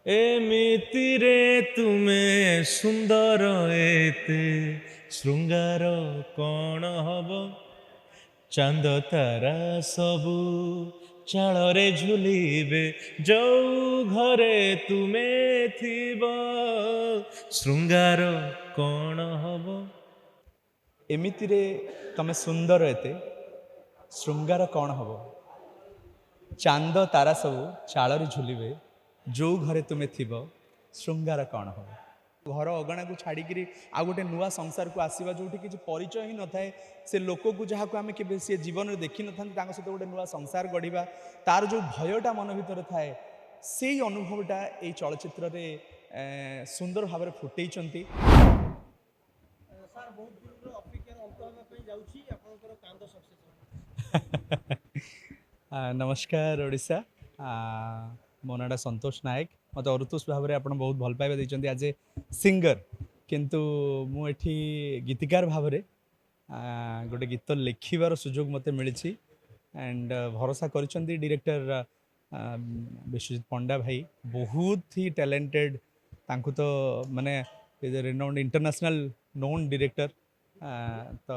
ଏମିତିରେ ତୁମେ ସୁନ୍ଦର ଏତେ ଶୃଙ୍ଗାର କ'ଣ ହବ ଚାନ୍ଦ ତାରା ସବୁ ଚାଳରେ ଝୁଲିବେ ଯୋଉ ଘରେ ତୁମେ ଥିବ ଶୃଙ୍ଗାର କ'ଣ ହବ। ଏମିତିରେ ତମେ ସୁନ୍ଦର ଏତେ ଶୃଙ୍ଗାର କ'ଣ ହବ ଚାନ୍ଦ ତାରା ସବୁ ଚାଳରେ ଝୁଲିବେ ଯୋଉ ଘରେ ତୁମେ ଥିବ ଶୃଙ୍ଗାର କ'ଣ ହବ। ଘର ଅଗଣାକୁ ଛାଡ଼ିକିରି ଆଉ ଗୋଟେ ନୂଆ ସଂସାରକୁ ଆସିବା ଯେଉଁଠି କିଛି ପରିଚୟ ହିଁ ନଥାଏ, ସେ ଲୋକକୁ ଯାହାକୁ ଆମେ କେବେ ସେ ଜୀବନରେ ଦେଖିନଥାନ୍ତି ତାଙ୍କ ସହିତ ଗୋଟେ ନୂଆ ସଂସାର ଗଢ଼ିବା, ତାର ଯେଉଁ ଭୟଟା ମନ ଭିତରେ ଥାଏ ସେଇ ଅନୁଭବଟା ଏଇ ଚଳଚ୍ଚିତ୍ରରେ ସୁନ୍ଦର ଭାବରେ ଫୁଟେଇଛନ୍ତି। ସାର୍ ବହୁତ ଦିନର ଅପେକ୍ଷାର ଅନ୍ତ ହେବା ପାଇଁ ଯାଉଛି ଆପଣଙ୍କର କାନ୍ଦ ସକ୍ସେସ୍ ହେବ। ନମସ୍କାର ଓଡ଼ିଶା, ମୋ ନାଁଟା ସନ୍ତୋଷ ନାୟକ। ମୋତେ ଅରୁତୋଷ ଭାବରେ ଆପଣ ବହୁତ ଭଲ ପାଇବା ଦେଇଛନ୍ତି ଆଜ୍ ଏ ସିଙ୍ଗର, କିନ୍ତୁ ମୁଁ ଏଠି ଗୀତିକାର ଭାବରେ ଗୋଟେ ଗୀତ ଲେଖିବାର ସୁଯୋଗ ମୋତେ ମିଳିଛି। ଆଣ୍ଡ ଭରସା କରିଛନ୍ତି ଡିରେକ୍ଟର ବିଶ୍ୱଜିତ ପଣ୍ଡା ଭାଇ, ବହୁତ ହି ଟ୍ୟାଲେଣ୍ଟେଡ଼। ତାଙ୍କୁ ତ ମାନେ ରେନାଉଣ୍ଡ ଇଣ୍ଟରନ୍ୟାସନାଲ ନୋନ୍ ଡିରେକ୍ଟର। ତ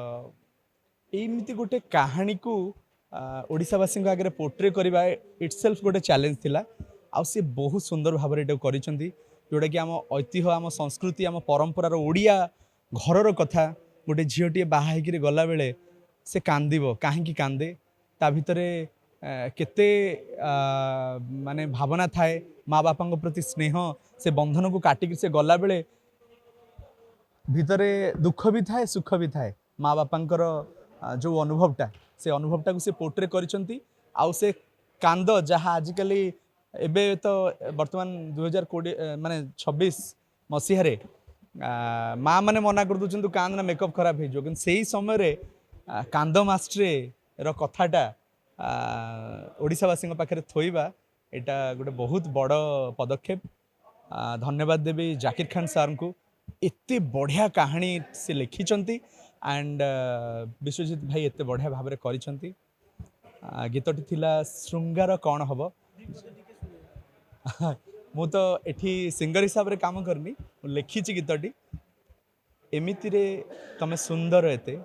ଏମିତି ଗୋଟେ କାହାଣୀକୁ ଓଡ଼ିଶାବାସୀଙ୍କ ଆଗରେ ପୋର୍ଟ୍ରେ କରିବା ଇଟସେଲ୍ଫ ଗୋଟେ ଚ୍ୟାଲେଞ୍ଜ ଥିଲା। ଆଉ ସେ ବହୁତ ସୁନ୍ଦର ଭାବରେ ଏଟାକୁ କରିଛନ୍ତି, ଯେଉଁଟାକି ଆମ ଐତିହ୍ୟ, ଆମ ସଂସ୍କୃତି, ଆମ ପରମ୍ପରାର ଓଡ଼ିଆ ଘରର କଥା। ଗୋଟେ ଝିଅଟିଏ ବାହା ହେଇକିରି ଗଲାବେଳେ ସେ କାନ୍ଦିବ, କାହିଁକି କାନ୍ଦେ, ତା ଭିତରେ କେତେ ମାନେ ଭାବନା ଥାଏ, ମା ବାପାଙ୍କ ପ୍ରତି ସ୍ନେହ, ସେ ବନ୍ଧନକୁ କାଟିକି ସେ ଗଲାବେଳେ ଭିତରେ ଦୁଃଖ ବି ଥାଏ, ସୁଖ ବି ଥାଏ। ମା ବାପାଙ୍କର ଯେଉଁ ଅନୁଭବଟା, ସେ ଅନୁଭବଟାକୁ ସେ ପୋର୍ଟ୍ରେ କରିଛନ୍ତି। ଆଉ ସେ କାନ୍ଦ ଯାହା ଆଜିକାଲି ଏବେ ତ ବର୍ତ୍ତମାନ 2020 ମାନେ 26 ମସିହାରେ ମା ମାନେ ମନା କରିଦେଉଛନ୍ତି କାନ୍ଦ ନା ମେକଅପ୍ ଖରାପ ହେଇଯିବ, କିନ୍ତୁ ସେଇ ସମୟରେ କାନ୍ଦ ମାଷ୍ଟ୍ରେର କଥାଟା ଓଡ଼ିଶାବାସୀଙ୍କ ପାଖରେ ଥୋଇବା ଏଇଟା ଗୋଟେ ବହୁତ ବଡ଼ ପଦକ୍ଷେପ। ଧନ୍ୟବାଦ ଦେବି ଜାକିର ଖାନ ସାର୍ଙ୍କୁ, ଏତେ ବଢ଼ିଆ କାହାଣୀ ସେ ଲେଖିଛନ୍ତି ଆଣ୍ଡ ବିଶ୍ୱଜିତ ଭାଇ ଏତେ ବଢ଼ିଆ ଭାବରେ କରିଛନ୍ତି। ଗୀତଟି ଥିଲା ଶୃଙ୍ଗାର କ'ଣ ହବ। ମୁଁ ତ ଏଠି ସିଙ୍ଗର ହିସାବରେ କାମ କରିନି, ମୁଁ ଲେଖିଛି ଗୀତଟି। ଏମିତିରେ ତମେ ସୁନ୍ଦର ଏତେ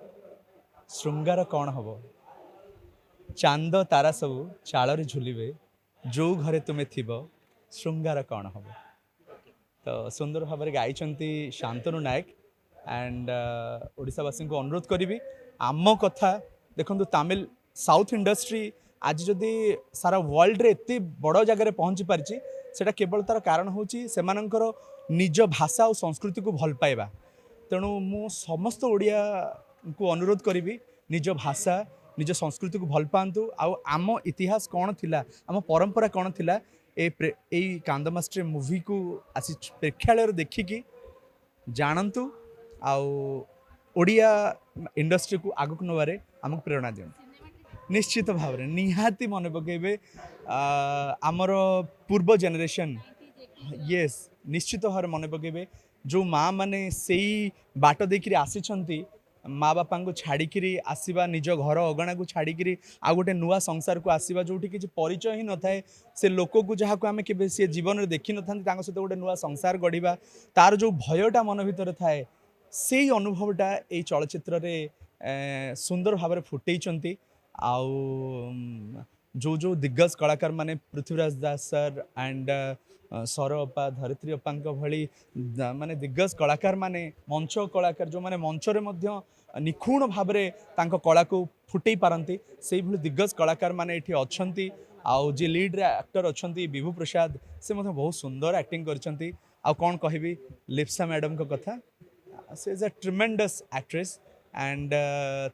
ଶୃଙ୍ଗାର କ'ଣ ହବ ଚାନ୍ଦ ତାରା ସବୁ ଚାଳରେ ଝୁଲିବେ ଯୋଉ ଘରେ ତୁମେ ଥିବ ଶୃଙ୍ଗାର କ'ଣ ହବ। ତ ସୁନ୍ଦର ଭାବରେ ଗାଇଛନ୍ତି ଶାନ୍ତନୁ ନାୟକ। ଆଣ୍ଡ ଓଡ଼ିଶାବାସୀଙ୍କୁ ଅନୁରୋଧ କରିବି, ଆମ କଥା ଦେଖନ୍ତୁ, ତାମିଲ ସାଉଥ ଇଣ୍ଡଷ୍ଟ୍ରି ଆଜି ଯଦି ସାରା ୱାର୍ଲଡରେ ଏତେ ବଡ଼ ଜାଗାରେ ପହଞ୍ଚି ପାରିଛି, ସେଇଟା କେବଳ ତାର କାରଣ ହେଉଛି ସେମାନଙ୍କର ନିଜ ଭାଷା ଆଉ ସଂସ୍କୃତିକୁ ଭଲ ପାଇବା। ତେଣୁ ମୁଁ ସମସ୍ତ ଓଡ଼ିଆଙ୍କୁ ଅନୁରୋଧ କରିବି, ନିଜ ଭାଷା, ନିଜ ସଂସ୍କୃତିକୁ ଭଲ ପାଆନ୍ତୁ। ଆଉ ଆମ ଇତିହାସ କ'ଣ ଥିଲା, ଆମ ପରମ୍ପରା କ'ଣ ଥିଲା, ଏଇ କାନ୍ଦ ମାଷ୍ଟ୍ରେ ମୁଭିକୁ ଆସି ପ୍ରେକ୍ଷାଳୟରେ ଦେଖିକି ଜାଣନ୍ତୁ। ଆଉ ଓଡ଼ିଆ ଇଣ୍ଡଷ୍ଟ୍ରିକୁ ଆଗକୁ ନେବାରେ ଆମକୁ ପ୍ରେରଣା ଦିଅନ୍ତୁ। ନିଶ୍ଚିତ ଭାବରେ ନିହାତି ମନେ ପକାଇବେ ଆମର ପୂର୍ବ ଜେନେରେସନ୍। ୟେସ୍, ନିଶ୍ଚିତ ଭାବରେ ମନେ ପକାଇବେ ଯେଉଁ ମା ମାନେ ସେଇ ବାଟ ଦେଇକିରି ଆସିଛନ୍ତି, ମା ବାପାଙ୍କୁ ଛାଡ଼ିକିରି ଆସିବା, ନିଜ ଘର ଅଗଣାକୁ ଛାଡ଼ିକିରି ଆଉ ଗୋଟେ ନୂଆ ସଂସାରକୁ ଆସିବା ଯେଉଁଠି କିଛି ପରିଚୟ ହିଁ ନଥାଏ, ସେ ଲୋକକୁ ଯାହାକୁ ଆମେ କେବେ ସେ ଜୀବନରେ ଦେଖିନଥାନ୍ତି ତାଙ୍କ ସହିତ ଗୋଟେ ନୂଆ ସଂସାର ଗଢ଼ିବା, ତାର ଯେଉଁ ଭୟଟା ମନ ଭିତରେ ଥାଏ, ସେଇ ଅନୁଭବଟା ଏଇ ଚଳଚ୍ଚିତ୍ରରେ ସୁନ୍ଦର ଭାବରେ ଫୁଟେଇଛନ୍ତି। ଆଉ ଯେଉଁ ଯେଉଁ ଦିଗ୍ଗଜ କଳାକାର ମାନେ ପୃଥ୍ୱୀରାଜ ଦାସ ସାର୍ ଆଣ୍ଡ ସୌର ଅପା, ଧରିତ୍ରୀ ଅପାଙ୍କ ଭଳି ମାନେ ଦିଗ୍ଗଜ କଳାକାର ମାନେ, ମଞ୍ଚ କଳାକାର ଯେଉଁମାନେ ମଞ୍ଚରେ ମଧ୍ୟ ନିଖୁଣ ଭାବରେ ତାଙ୍କ କଳାକୁ ଫୁଟେଇ ପାରନ୍ତି, ସେଇଭଳି ଦିଗ୍ଗଜ କଳାକାର ମାନେ ଏଠି ଅଛନ୍ତି। ଆଉ ଯିଏ ଲିଡ୍ରେ ଆକ୍ଟର ଅଛନ୍ତି ବିଭୁ ପ୍ରସାଦ, ସେ ମଧ୍ୟ ବହୁତ ସୁନ୍ଦର ଆକ୍ଟିଂ କରିଛନ୍ତି। ଆଉ କ'ଣ କହିବି ଲିପ୍ସା ମ୍ୟାଡ଼ମଙ୍କ କଥା, ସେ ଇଜ୍ ଅ ଟ୍ରିମେଣ୍ଡସ୍ ଆକ୍ଟ୍ରେସ୍ ଆଣ୍ଡ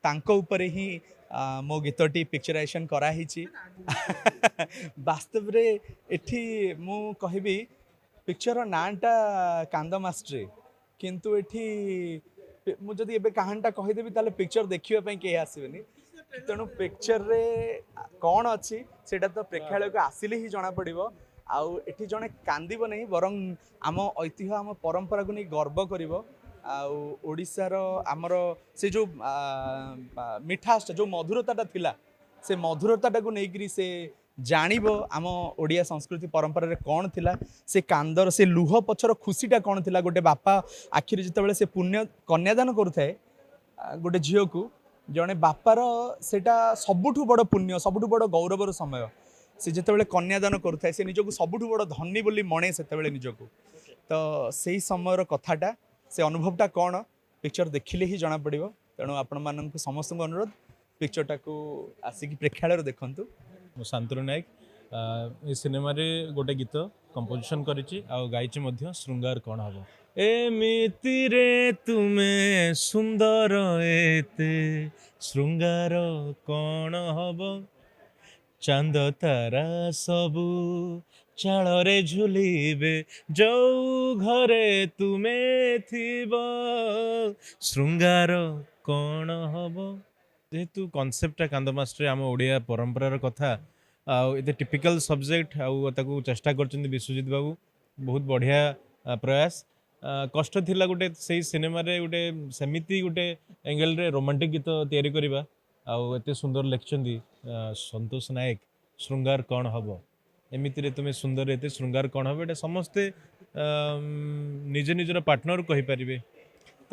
ତାଙ୍କ ଉପରେ ହିଁ ମୋ ଗୀତଟି ପିକ୍ଚରାଇଜେସନ୍ କରାହେଇଛି। ବାସ୍ତବରେ ଏଠି ମୁଁ କହିବି ପିକ୍ଚରର ନାଁଟା କାନ୍ଦ ମାଷ୍ଟ୍ରେ, କିନ୍ତୁ ଏଠି ମୁଁ ଯଦି ଏବେ କାହାଣୀଟା କହିଦେବି ତାହେଲେ ପିକ୍ଚର ଦେଖିବା ପାଇଁ କେହି ଆସିବେନି। ତେଣୁ ପିକ୍ଚରରେ କ'ଣ ଅଛି ସେଇଟା ତ ପ୍ରେକ୍ଷାଳୟକୁ ଆସିଲେ ହିଁ ଜଣାପଡ଼ିବ। ଆଉ ଏଠି ଜଣେ କାନ୍ଦିବ ନାହିଁ, ବରଂ ଆମ ଐତିହ୍ୟ, ଆମ ପରମ୍ପରାକୁ ନେଇ ଗର୍ବ କରିବ। ଆଉ ଓଡ଼ିଶାର ଆମର ସେ ଯେଉଁ ମିଠାସଟା, ଯେଉଁ ମଧୁରତାଟା ଥିଲା, ସେ ମଧୁରତାଟାକୁ ନେଇକରି ସେ ଜାଣିବ ଆମ ଓଡ଼ିଆ ସଂସ୍କୃତି ପରମ୍ପରାରେ କ'ଣ ଥିଲା ସେ କାନ୍ଦର ସେ ଲୁହ ପଛର ଖୁସିଟା କ'ଣ ଥିଲା ଗୋଟେ ବାପା ଆଖିରେ ଯେତେବେଳେ ସେ ପୁଣ୍ୟ କନ୍ୟାଦାନ କରୁଥାଏ ଗୋଟେ ଝିଅକୁ ଜଣେ ବାପାର ସେଇଟା ସବୁଠୁ ବଡ଼ ପୁଣ୍ୟ ସବୁଠୁ ବଡ଼ ଗୌରବର ସମୟ ସେ ଯେତେବେଳେ କନ୍ୟାଦାନ କରୁଥାଏ ସେ ନିଜକୁ ସବୁଠୁ ବଡ଼ ଧନୀ ବୋଲି ମଣେ ସେତେବେଳେ ନିଜକୁ ତ ସେଇ ସମୟର କଥାଟା ସେ ଅନୁଭବଟା କ'ଣ ପିକ୍ଚର ଦେଖିଲେ ହିଁ ଜଣାପଡ଼ିବ ତେଣୁ ଆପଣମାନଙ୍କୁ ସମସ୍ତଙ୍କୁ ଅନୁରୋଧ ପିକ୍ଚରଟାକୁ ଆସିକି ପ୍ରେକ୍ଷାଳୟରେ ଦେଖନ୍ତୁ ମୁଁ ଶାନ୍ତନୁ ନାୟକ ଏ ସିନେମାରେ ଗୋଟେ ଗୀତ କମ୍ପୋଜିସନ୍ କରିଛି ଆଉ ଗାଇଛି ମଧ୍ୟ ଶୃଙ୍ଗାର କ'ଣ ହବ ଏମିତିରେ ତୁମେ ସୁନ୍ଦର ଏତେ ଶୃଙ୍ଗାର କ'ଣ ହବ ଚାନ୍ଦ ତାରା ସବୁ ଚାଳରେ ଝୁଲିବେ ଯୋଉ ଘରେ ତୁମେ ଥିବ ଶୃଙ୍ଗାର କ'ଣ ହବ ଯେହେତୁ କନସେପ୍ଟଟା କାନ୍ଦ ମାଷ୍ଟରେ ଆମ ଓଡ଼ିଆ ପରମ୍ପରାର କଥା ଆଉ ଏତେ ଟିପିକାଲ ସବଜେକ୍ଟ ଆଉ ତାକୁ ଚେଷ୍ଟା କରିଛନ୍ତି ବିଶ୍ୱଜିତ ବାବୁ ବହୁତ ବଢ଼ିଆ ପ୍ରୟାସ କଷ୍ଟ ଥିଲା ଗୋଟେ ସେଇ ସିନେମାରେ ଗୋଟେ ସେମିତି ଗୋଟେ ଏଙ୍ଗେଲରେ ରୋମାଣ୍ଟିକ ଗୀତ ତିଆରି କରିବା ଆଉ ଏତେ ସୁନ୍ଦର ଲେଖିଛନ୍ତି ସନ୍ତୋଷ ନାୟକ ଶୃଙ୍ଗାର କ'ଣ ହବ ଏମିତିରେ ତୁମେ ସୁନ୍ଦର ଏତେ ଶୃଙ୍ଗାର କ'ଣ ହବ ଏଇଟା ସମସ୍ତେ ନିଜ ନିଜର ପାର୍ଟନର କହିପାରିବେ ତ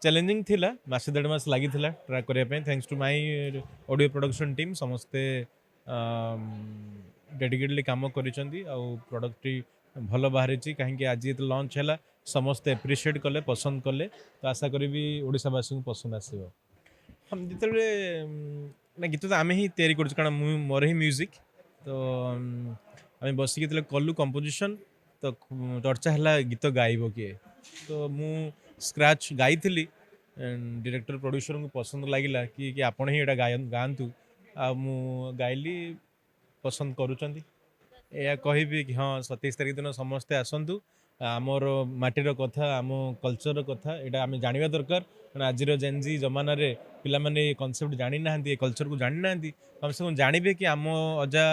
ଚ୍ୟାଲେଞ୍ଜିଂ ଥିଲା ମାସେ ଦେଢ଼ ମାସ ଲାଗିଥିଲା ଟ୍ରାକ୍ କରିବା ପାଇଁ thanks to my audio production team ସମସ୍ତେ ଡେଡିକେଟଲି କାମ କରିଛନ୍ତି ଆଉ ପ୍ରଡ଼କ୍ଟଟି ଭଲ ବାହାରିଛି କାହିଁକି ଆଜି ଯେତେ ଲଞ୍ଚ ହେଲା ସମସ୍ତେ ଆପ୍ରିସିଏଟ୍ କଲେ ପସନ୍ଦ କଲେ ତ ଆଶା କରିବି ଓଡ଼ିଶାବାସୀଙ୍କୁ ପସନ୍ଦ ଆସିବ ଯେତେବେଳେ ନା ଗୀତ ତ ଆମେ ହିଁ ତିଆରି କରୁଛୁ କାରଣ ମୁଁ ମୋର ହିଁ ମ୍ୟୁଜିକ୍ ତ ଆମେ ବସିକି ଯେତେବେଳେ କଲୁ କମ୍ପୋଜିସନ୍ ତ ଚର୍ଚ୍ଚା ହେଲା ଗୀତ ଗାଇବ କିଏ ତ ମୁଁ ସ୍କ୍ରାଚ୍ ଗାଇଥିଲି ଡିରେକ୍ଟର ପ୍ରଡ୍ୟୁସରଙ୍କୁ ପସନ୍ଦ ଲାଗିଲା କି ଆପଣ ହିଁ ଏଇଟା ଗାଆନ୍ତୁ ଆଉ ମୁଁ ଗାଇଲି ପସନ୍ଦ କରୁଛନ୍ତି ଏହା କହିବି କି ହଁ 27 ତାରିଖ ଦିନ ସମସ୍ତେ ଆସନ୍ତୁ ଆମର ମାଟିର କଥା ଆମ କଲଚରର କଥା ଏଇଟା ଆମେ ଜାଣିବା ଦରକାର କାରଣ ଆଜିର ଜେନ୍ଜି ଜମାନାରେ ପିଲାମାନେ ଏ କନସେପ୍ଟ ଜାଣିନାହାନ୍ତି ଏ କଲଚରକୁ ଜାଣିନାହାନ୍ତି କମ୍ ସେ କମ୍ ଜାଣିବେ କି ଆମ ଅଜା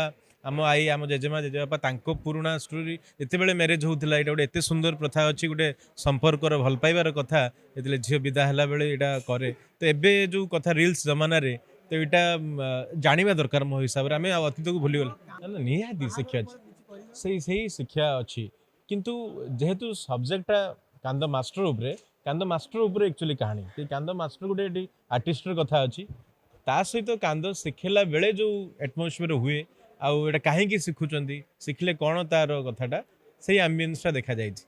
ଆମ ଆଈ ଆମ ଜେଜେମା ଜେଜେବାପା ତାଙ୍କ ପୁରୁଣା ଷ୍ଟୋରି ଯେତେବେଳେ ମ୍ୟାରେଜ୍ ହେଉଥିଲା ଏଇଟା ଗୋଟେ ଏତେ ସୁନ୍ଦର ପ୍ରଥା ଅଛି ଗୋଟେ ସମ୍ପର୍କର ଭଲ ପାଇବାର କଥା ଯେତେବେଳେ ଝିଅ ବିଦା ହେଲା ବେଳେ ଏଇଟା କରେ ତ ଏବେ ଯେଉଁ କଥା ରିଲ୍ସ ଜମାନାରେ ତ ଏଇଟା ଜାଣିବା ଦରକାର ମୋ ହିସାବରେ ଆମେ ଆଉ ଅତୀତକୁ ଭୁଲିଗଲେ ନିହାତି ଶିକ୍ଷା ଅଛି ସେଇ ଶିକ୍ଷା ଅଛି କିନ୍ତୁ ଯେହେତୁ ସବଜେକ୍ଟଟା କାନ୍ଦ ମାଷ୍ଟର ଉପରେ ଆକ୍ଚୁଆଲି କାହାଣୀ ସେ କାନ୍ଦ ମାଷ୍ଟର ଗୋଟେ ଏଠି ଆର୍ଟିଷ୍ଟର କଥା ଅଛି ତା ସହିତ କାନ୍ଦ ଶିଖେଇଲା ବେଳେ ଯେଉଁ ଆଟମୋସ୍ଫିୟର ହୁଏ ଆଉ ଏଇଟା କାହିଁକି ଶିଖୁଛନ୍ତି ଶିଖିଲେ କ'ଣ ତାର କଥାଟା ସେଇ ଆମ୍ବିଏନ୍ସଟା ଦେଖାଯାଇଛି